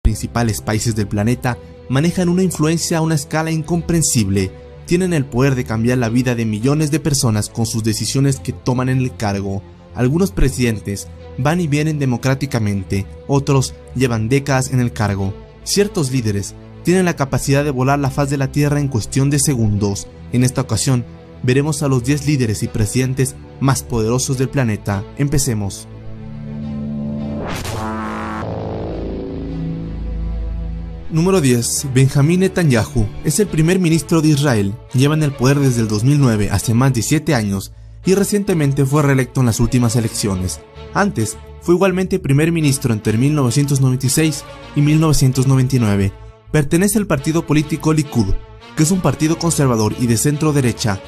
principales países del planeta manejan una influencia a una escala incomprensible. Tienen el poder de cambiar la vida de millones de personas con sus decisiones que toman en el cargo. Algunos presidentes van y vienen democráticamente, otros llevan décadas en el cargo. Ciertos líderes tienen la capacidad de volar la faz de la Tierra en cuestión de segundos. En esta ocasión, veremos a los 10 líderes y presidentes más poderosos del planeta. Empecemos. Número 10. Benjamín Netanyahu es el primer ministro de Israel. Lleva en el poder desde el 2009, hace más de 7 años, y recientemente fue reelecto en las últimas elecciones. Antes, fue igualmente primer ministro entre 1996 y 1999. Pertenece al partido político Likud, que es un partido conservador y de centro derecha.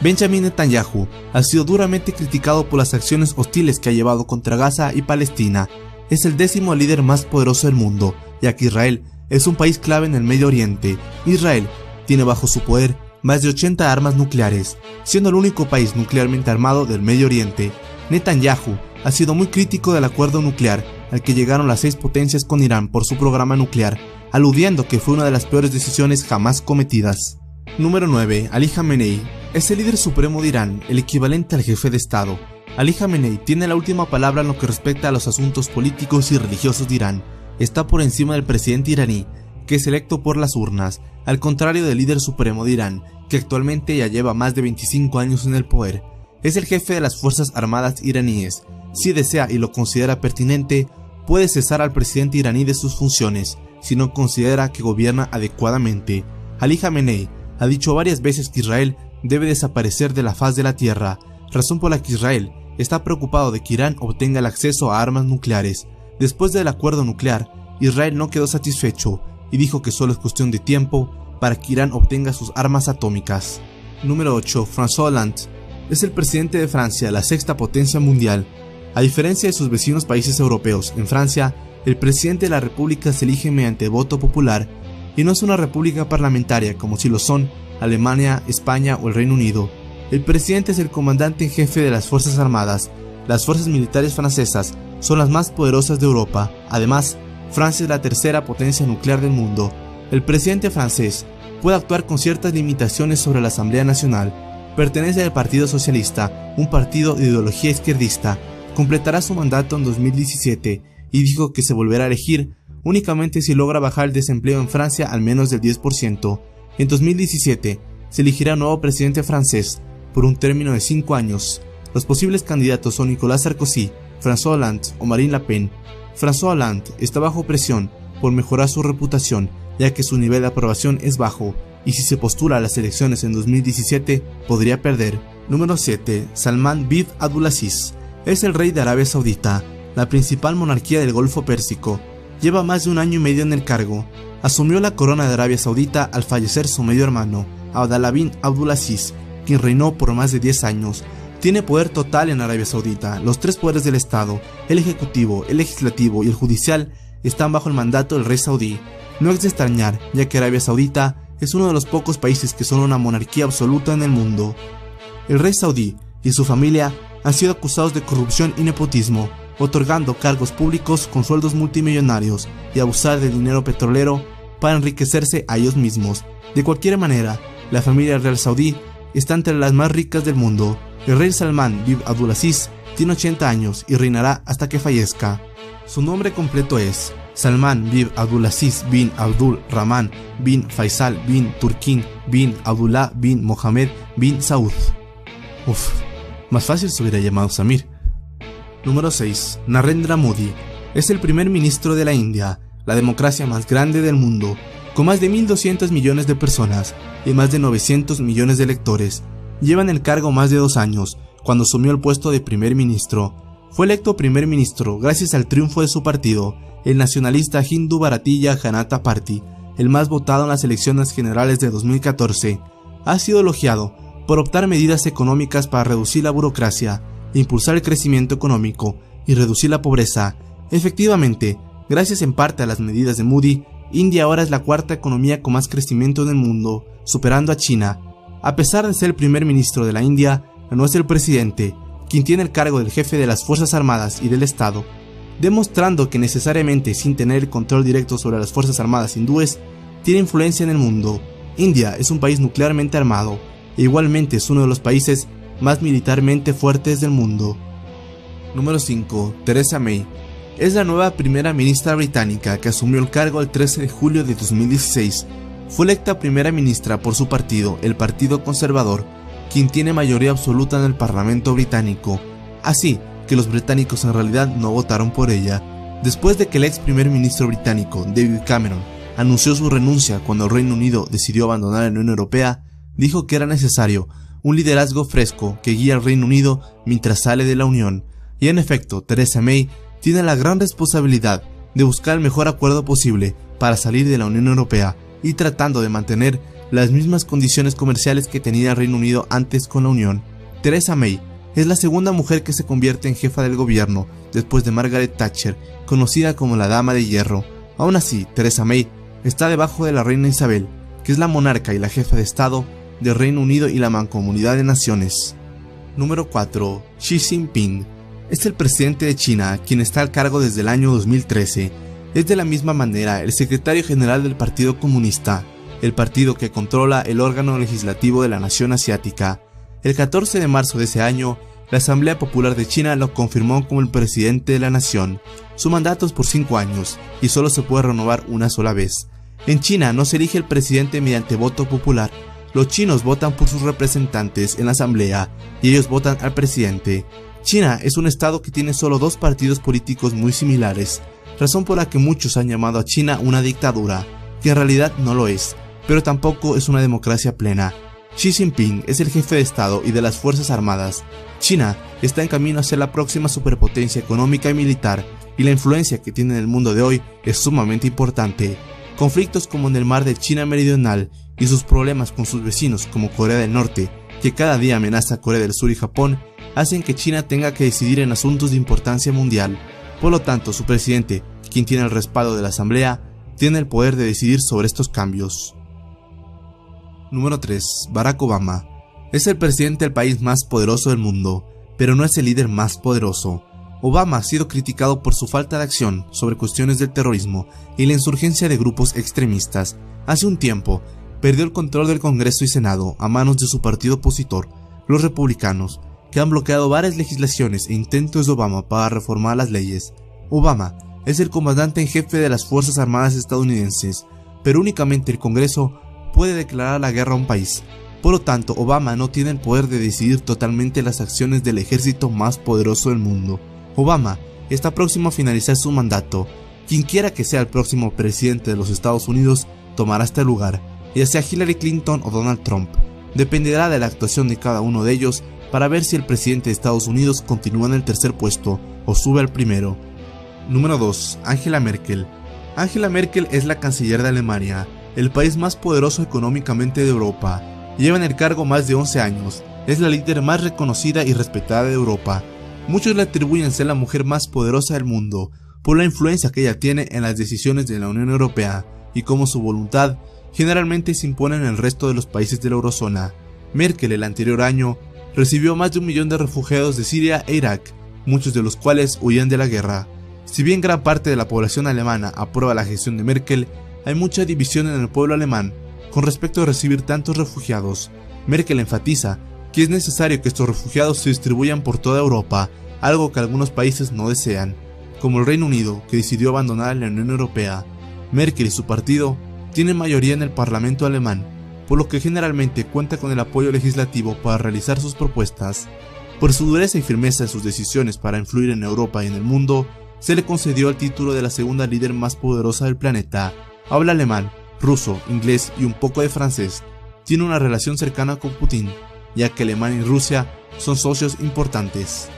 Benjamín Netanyahu ha sido duramente criticado por las acciones hostiles que ha llevado contra Gaza y Palestina. Es el 10º líder más poderoso del mundo, ya que Israel es un país clave en el Medio Oriente. Israel tiene bajo su poder más de 80 armas nucleares, siendo el único país nuclearmente armado del Medio Oriente. Netanyahu ha sido muy crítico del acuerdo nuclear al que llegaron las 6 potencias con Irán por su programa nuclear, aludiendo que fue una de las peores decisiones jamás cometidas. Número 9. Ali Khamenei es el líder supremo de Irán, el equivalente al jefe de Estado. Ali Khamenei tiene la última palabra en lo que respecta a los asuntos políticos y religiosos de Irán. Está por encima del presidente iraní, que es electo por las urnas, al contrario del líder supremo de Irán, que actualmente ya lleva más de 25 años en el poder. Es el jefe de las Fuerzas Armadas iraníes. Si desea y lo considera pertinente, puede cesar al presidente iraní de sus funciones, si no considera que gobierna adecuadamente. Ali Khamenei ha dicho varias veces que Israel debe desaparecer de la faz de la tierra, razón por la que Israel está preocupado de que Irán obtenga el acceso a armas nucleares. Después del acuerdo nuclear, Israel no quedó satisfecho y dijo que solo es cuestión de tiempo para que Irán obtenga sus armas atómicas. Número 8. François Hollande es el presidente de Francia, la 6ª potencia mundial. A diferencia de sus vecinos países europeos, en Francia, el presidente de la república se elige mediante voto popular y no es una república parlamentaria como si lo son Alemania, España o el Reino Unido. El presidente es el comandante en jefe de las Fuerzas Armadas. Las fuerzas militares francesas son las más poderosas de Europa. Además, Francia es la 3ª potencia nuclear del mundo. El presidente francés puede actuar con ciertas limitaciones sobre la Asamblea Nacional. Pertenece al Partido Socialista, un partido de ideología izquierdista. Completará su mandato en 2017 y dijo que se volverá a elegir únicamente si logra bajar el desempleo en Francia al menos del 10%. En 2017 se elegirá un nuevo presidente francés por un término de 5 años. Los posibles candidatos son Nicolas Sarkozy, François Hollande o Marine Le Pen. François Hollande está bajo presión por mejorar su reputación, ya que su nivel de aprobación es bajo, y si se postula a las elecciones en 2017 podría perder. Número 7. Salman bin Abdulaziz es el rey de Arabia Saudita, la principal monarquía del Golfo Pérsico. Lleva más de 1 año y medio en el cargo. Asumió la corona de Arabia Saudita al fallecer su medio hermano, Abdallah bin Abdulaziz, quien reinó por más de 10 años. Tiene poder total en Arabia Saudita. Los 3 poderes del Estado, el ejecutivo, el legislativo y el judicial, están bajo el mandato del rey saudí. No es de extrañar, ya que Arabia Saudita es uno de los pocos países que son una monarquía absoluta en el mundo. El rey saudí y su familia han sido acusados de corrupción y nepotismo, otorgando cargos públicos con sueldos multimillonarios y abusar del dinero petrolero para enriquecerse a ellos mismos. De cualquier manera, la familia real saudí está entre las más ricas del mundo. El rey Salman bin Abdulaziz tiene 80 años y reinará hasta que fallezca. Su nombre completo es Salman bin Abdulaziz bin Abdul Rahman bin Faisal bin Turkin bin Abdullah bin Mohammed bin Saud. Más fácil se hubiera llamado Samir. Número 6. Narendra Modi es el primer ministro de la India, la democracia más grande del mundo, con más de 1.200 millones de personas y más de 900 millones de electores. Lleva en el cargo más de 2 años, cuando asumió el puesto de primer ministro. Fue electo primer ministro gracias al triunfo de su partido, el nacionalista Hindu Bharatiya Janata Party, el más votado en las elecciones generales de 2014. Ha sido elogiado por optar medidas económicas para reducir la burocracia, impulsar el crecimiento económico y reducir la pobreza. Efectivamente, gracias en parte a las medidas de Modi, India ahora es la 4ª economía con más crecimiento en el mundo, superando a China. A pesar de ser el primer ministro de la India, no es el presidente, quien tiene el cargo del jefe de las Fuerzas Armadas y del Estado. demostrando que necesariamente sin tener el control directo sobre las fuerzas armadas hindúes, tiene influencia en el mundo. India es un país nuclearmente armado, e igualmente es uno de los países más militarmente fuertes del mundo. Número 5. Theresa May. Es la nueva primera ministra británica que asumió el cargo el 13 de julio de 2016. Fue electa primera ministra por su partido, el Partido Conservador, quien tiene mayoría absoluta en el Parlamento británico, así que los británicos en realidad no votaron por ella. Después de que el ex primer ministro británico, David Cameron, anunció su renuncia cuando el Reino Unido decidió abandonar la Unión Europea, dijo que era necesario un liderazgo fresco que guíe al Reino Unido mientras sale de la Unión, y en efecto, Theresa May tiene la gran responsabilidad de buscar el mejor acuerdo posible para salir de la Unión Europea y tratando de mantener las mismas condiciones comerciales que tenía el Reino Unido antes con la Unión. Theresa May es la segunda mujer que se convierte en jefa del gobierno después de Margaret Thatcher, conocida como la Dama de Hierro. Aún así, Theresa May está debajo de la reina Isabel, que es la monarca y la jefa de Estado del Reino Unido y la Mancomunidad de Naciones. Número 4. Xi Jinping. Es el presidente de China, quien está al cargo desde el año 2013. Es de la misma manera el secretario general del Partido Comunista, el partido que controla el órgano legislativo de la nación asiática. El 14 de marzo de ese año, la Asamblea Popular de China lo confirmó como el presidente de la nación. Su mandato es por 5 años y solo se puede renovar una sola vez. En China no se elige el presidente mediante voto popular. Los chinos votan por sus representantes en la asamblea y ellos votan al presidente. China es un estado que tiene solo 2 partidos políticos muy similares, razón por la que muchos han llamado a China una dictadura, que en realidad no lo es, pero tampoco es una democracia plena. Xi Jinping es el jefe de estado y de las fuerzas armadas. China está en camino a ser la próxima superpotencia económica y militar, y la influencia que tiene en el mundo de hoy es sumamente importante. Conflictos como en el mar de China Meridional y sus problemas con sus vecinos como Corea del Norte, que cada día amenaza a Corea del Sur y Japón, hacen que China tenga que decidir en asuntos de importancia mundial. Por lo tanto, su presidente, quien tiene el respaldo de la asamblea, tiene el poder de decidir sobre estos cambios. Número 3. Barack Obama. Es el presidente del país más poderoso del mundo, pero no es el líder más poderoso. Obama ha sido criticado por su falta de acción sobre cuestiones del terrorismo y la insurgencia de grupos extremistas. Hace un tiempo, perdió el control del Congreso y Senado a manos de su partido opositor, los republicanos, que han bloqueado varias legislaciones e intentos de Obama para reformar las leyes. Obama es el comandante en jefe de las Fuerzas Armadas estadounidenses, pero únicamente el Congreso puede declarar la guerra a un país. Por lo tanto, Obama no tiene el poder de decidir totalmente las acciones del ejército más poderoso del mundo. Obama está próximo a finalizar su mandato. Quien quiera que sea el próximo presidente de los Estados Unidos tomará este lugar, ya sea Hillary Clinton o Donald Trump. Dependerá de la actuación de cada uno de ellos para ver si el presidente de Estados Unidos continúa en el tercer puesto o sube al primero. Número 2. Angela Merkel. Angela Merkel es la canciller de Alemania, el país más poderoso económicamente de Europa. Lleva en el cargo más de 11 años, es la líder más reconocida y respetada de Europa. Muchos le atribuyen ser la mujer más poderosa del mundo, por la influencia que ella tiene en las decisiones de la Unión Europea, y cómo su voluntad generalmente se impone en el resto de los países de la eurozona. Merkel el anterior año recibió más de 1 millón de refugiados de Siria e Irak, muchos de los cuales huían de la guerra. Si bien gran parte de la población alemana aprueba la gestión de Merkel, hay mucha división en el pueblo alemán con respecto a recibir tantos refugiados. Merkel enfatiza que es necesario que estos refugiados se distribuyan por toda Europa, algo que algunos países no desean, como el Reino Unido, que decidió abandonar la Unión Europea. Merkel y su partido tienen mayoría en el Parlamento alemán, por lo que generalmente cuenta con el apoyo legislativo para realizar sus propuestas. Por su dureza y firmeza en sus decisiones para influir en Europa y en el mundo, se le concedió el título de la segunda líder más poderosa del planeta. Habla alemán, ruso, inglés y un poco de francés. Tiene una relación cercana con Putin, ya que Alemania y Rusia son socios importantes.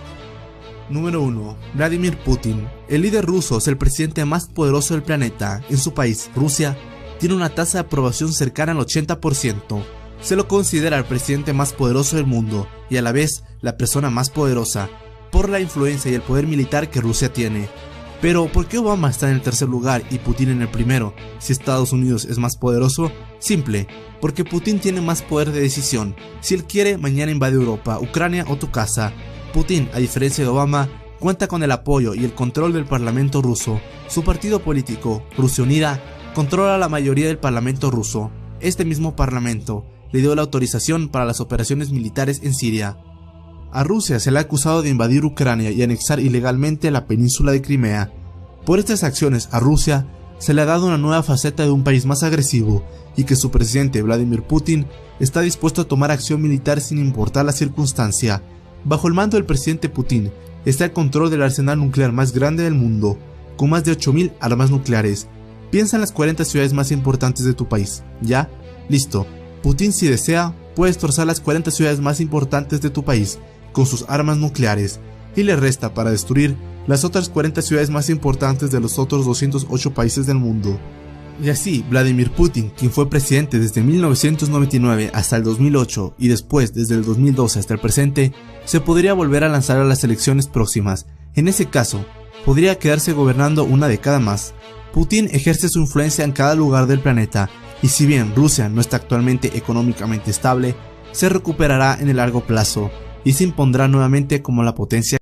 Número 1. Vladimir Putin. El líder ruso es el presidente más poderoso del planeta. En su país, Rusia, tiene una tasa de aprobación cercana al 80%. Se lo considera el presidente más poderoso del mundo y a la vez la persona más poderosa, por la influencia y el poder militar que Rusia tiene. Pero, ¿por qué Obama está en el tercer lugar y Putin en el primero, si Estados Unidos es más poderoso? Simple, porque Putin tiene más poder de decisión. Si él quiere, mañana invade Europa, Ucrania o tu casa. Putin, a diferencia de Obama, cuenta con el apoyo y el control del Parlamento ruso. Su partido político, Rusia Unida, controla la mayoría del Parlamento ruso. Este mismo Parlamento le dio la autorización para las operaciones militares en Siria. A Rusia se le ha acusado de invadir Ucrania y anexar ilegalmente la península de Crimea. Por estas acciones a Rusia se le ha dado una nueva faceta de un país más agresivo y que su presidente Vladimir Putin está dispuesto a tomar acción militar sin importar la circunstancia. Bajo el mando del presidente Putin está el control del arsenal nuclear más grande del mundo, con más de 8000 armas nucleares. Piensa en las 40 ciudades más importantes de tu país. ¿Ya? Listo. Putin, si desea, puede destrozar las 40 ciudades más importantes de tu país con sus armas nucleares, y le resta para destruir las otras 40 ciudades más importantes de los otros 208 países del mundo. Y así, Vladimir Putin, quien fue presidente desde 1999 hasta el 2008 y después desde el 2012 hasta el presente, se podría volver a lanzar a las elecciones próximas. En ese caso, podría quedarse gobernando una década más. Putin ejerce su influencia en cada lugar del planeta, y si bien Rusia no está actualmente económicamente estable, se recuperará en el largo plazo y se impondrá nuevamente como la potencia